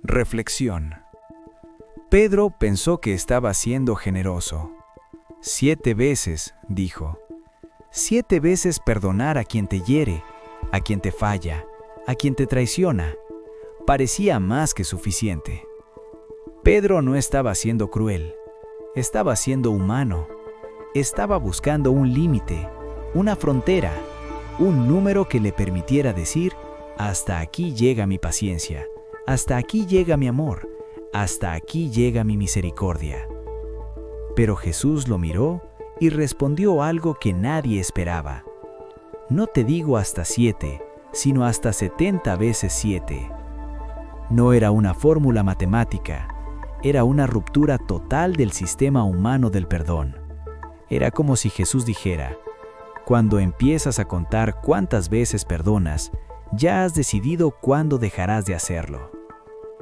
Reflexión. Pedro pensó que estaba siendo generoso. 7 veces, dijo. 7 veces perdonar a quien te hiere, a quien te falla, a quien te traiciona. Parecía más que suficiente. Pedro no estaba siendo cruel, estaba siendo humano. Estaba buscando un límite, una frontera, un número que le permitiera decir: hasta aquí llega mi paciencia, hasta aquí llega mi amor, hasta aquí llega mi misericordia. Pero Jesús lo miró y respondió algo que nadie esperaba. No te digo hasta 7, sino hasta 70 veces 7. No era una fórmula matemática, era una ruptura total del sistema humano del perdón. Era como si Jesús dijera: cuando empiezas a contar cuántas veces perdonas, ya has decidido cuándo dejarás de hacerlo.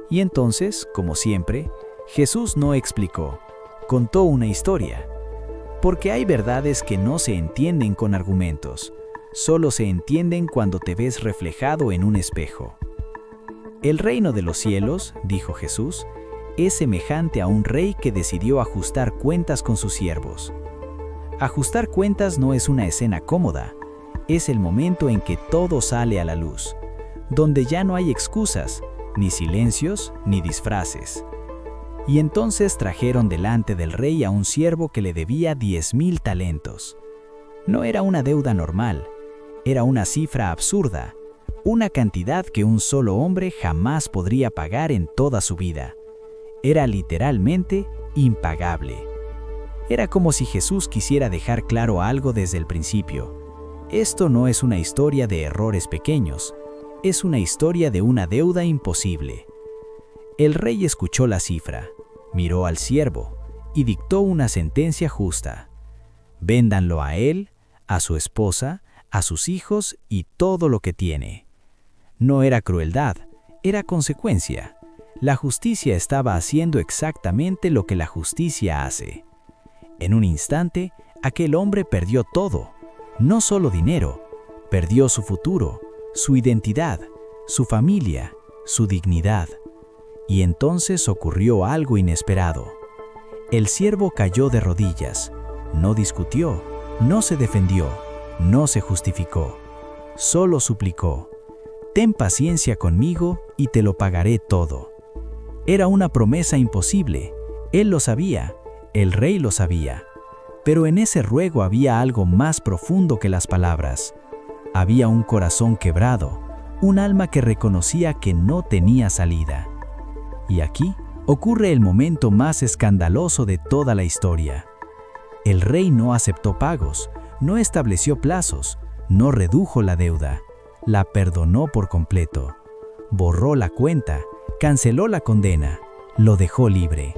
Y entonces, como siempre, Jesús no explicó, contó una historia. Porque hay verdades que no se entienden con argumentos, solo se entienden cuando te ves reflejado en un espejo. El reino de los cielos, dijo Jesús, es semejante a un rey que decidió ajustar cuentas con sus siervos. Ajustar cuentas no es una escena cómoda, es el momento en que todo sale a la luz, donde ya no hay excusas, ni silencios, ni disfraces. Y entonces trajeron delante del rey a un siervo que le debía 10,000 talentos. No era una deuda normal, era una cifra absurda, una cantidad que un solo hombre jamás podría pagar en toda su vida. Era literalmente impagable. Era como si Jesús quisiera dejar claro algo desde el principio. Esto no es una historia de errores pequeños, es una historia de una deuda imposible. El rey escuchó la cifra, miró al siervo y dictó una sentencia justa. Véndanlo a él, a su esposa, a sus hijos y todo lo que tiene. No era crueldad, era consecuencia. La justicia estaba haciendo exactamente lo que la justicia hace. En un instante, aquel hombre perdió todo, no solo dinero, perdió su futuro, su identidad, su familia, su dignidad. Y entonces ocurrió algo inesperado. El siervo cayó de rodillas, no discutió, no se defendió, no se justificó, solo suplicó: ten paciencia conmigo y te lo pagaré todo. Era una promesa imposible, él lo sabía, el rey lo sabía, pero en ese ruego había algo más profundo que las palabras. Había un corazón quebrado, un alma que reconocía que no tenía salida. Y aquí ocurre el momento más escandaloso de toda la historia. El rey no aceptó pagos, no estableció plazos, no redujo la deuda, la perdonó por completo, borró la cuenta, canceló la condena, lo dejó libre.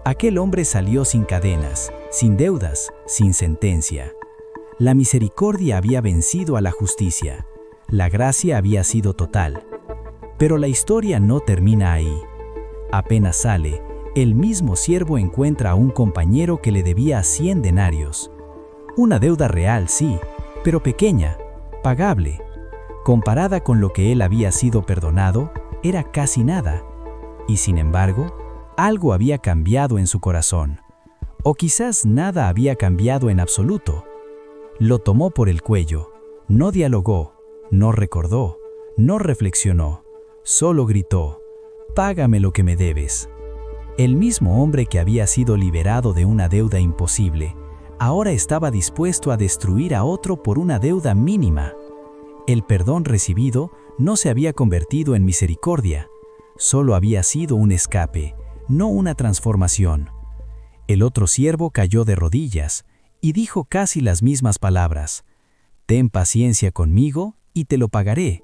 Aquel hombre salió sin cadenas, sin deudas, sin sentencia. La misericordia había vencido a la justicia, la gracia había sido total. Pero la historia no termina ahí. Apenas sale, el mismo siervo encuentra a un compañero que le debía 100 denarios. Una deuda real, sí, pero pequeña, pagable. Comparada con lo que él había sido perdonado, era casi nada. Y sin embargo, algo había cambiado en su corazón. O quizás nada había cambiado en absoluto. Lo tomó por el cuello, no dialogó, no recordó, no reflexionó, solo gritó: págame lo que me debes. El mismo hombre que había sido liberado de una deuda imposible, ahora estaba dispuesto a destruir a otro por una deuda mínima. El perdón recibido no se había convertido en misericordia, solo había sido un escape, no una transformación. El otro siervo cayó de rodillas y dijo casi las mismas palabras: ten paciencia conmigo y te lo pagaré.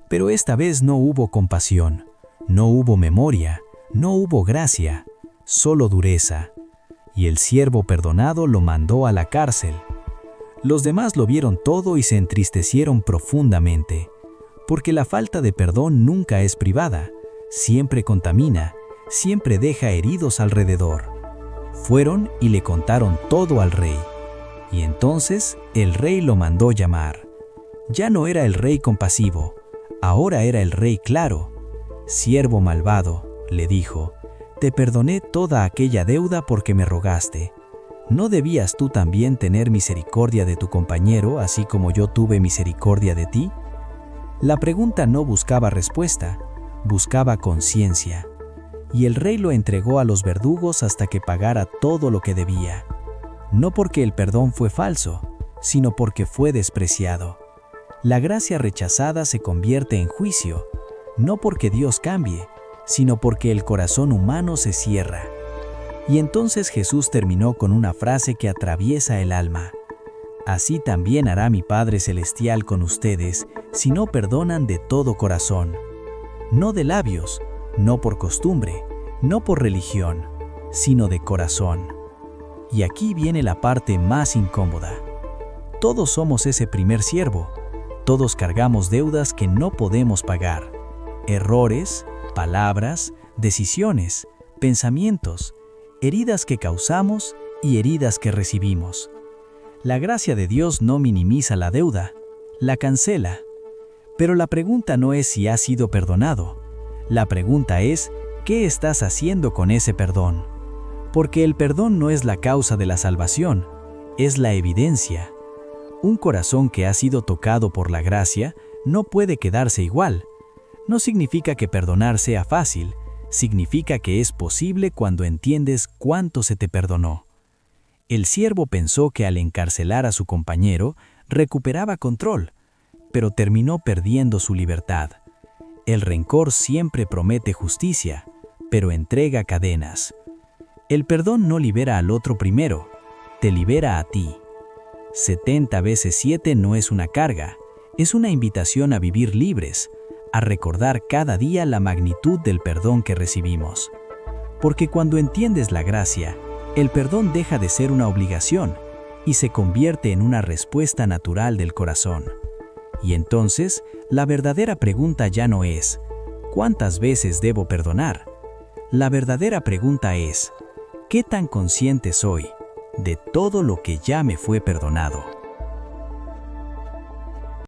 Pero esta vez no hubo compasión, no hubo memoria, no hubo gracia, solo dureza. Y el siervo perdonado lo mandó a la cárcel. Los demás lo vieron todo y se entristecieron profundamente, porque la falta de perdón nunca es privada, siempre contamina, siempre deja heridos alrededor. Fueron y le contaron todo al rey. Y entonces el rey lo mandó llamar. Ya no era el rey compasivo, ahora era el rey claro. «Siervo malvado», le dijo, «te perdoné toda aquella deuda porque me rogaste. ¿No debías tú también tener misericordia de tu compañero, así como yo tuve misericordia de ti?» La pregunta no buscaba respuesta, buscaba conciencia. Y el rey lo entregó a los verdugos hasta que pagara todo lo que debía. No porque el perdón fue falso, sino porque fue despreciado. La gracia rechazada se convierte en juicio, no porque Dios cambie, sino porque el corazón humano se cierra. Y entonces Jesús terminó con una frase que atraviesa el alma. «Así también hará mi Padre Celestial con ustedes, si no perdonan de todo corazón». No de labios, no por costumbre, no por religión, sino de corazón. Y aquí viene la parte más incómoda. Todos somos ese primer siervo. Todos cargamos deudas que no podemos pagar. Errores, palabras, decisiones, pensamientos, heridas que causamos y heridas que recibimos. La gracia de Dios no minimiza la deuda, la cancela. Pero la pregunta no es si has sido perdonado. La pregunta es, ¿qué estás haciendo con ese perdón? Porque el perdón no es la causa de la salvación, es la evidencia. Un corazón que ha sido tocado por la gracia no puede quedarse igual. No significa que perdonar sea fácil, significa que es posible cuando entiendes cuánto se te perdonó. El siervo pensó que al encarcelar a su compañero recuperaba control, pero terminó perdiendo su libertad. El rencor siempre promete justicia, pero entrega cadenas. El perdón no libera al otro primero, te libera a ti. 70 veces 7 no es una carga, es una invitación a vivir libres, a recordar cada día la magnitud del perdón que recibimos. Porque cuando entiendes la gracia, el perdón deja de ser una obligación y se convierte en una respuesta natural del corazón. Y entonces, la verdadera pregunta ya no es, ¿cuántas veces debo perdonar? La verdadera pregunta es, ¿qué tan consciente soy de todo lo que ya me fue perdonado?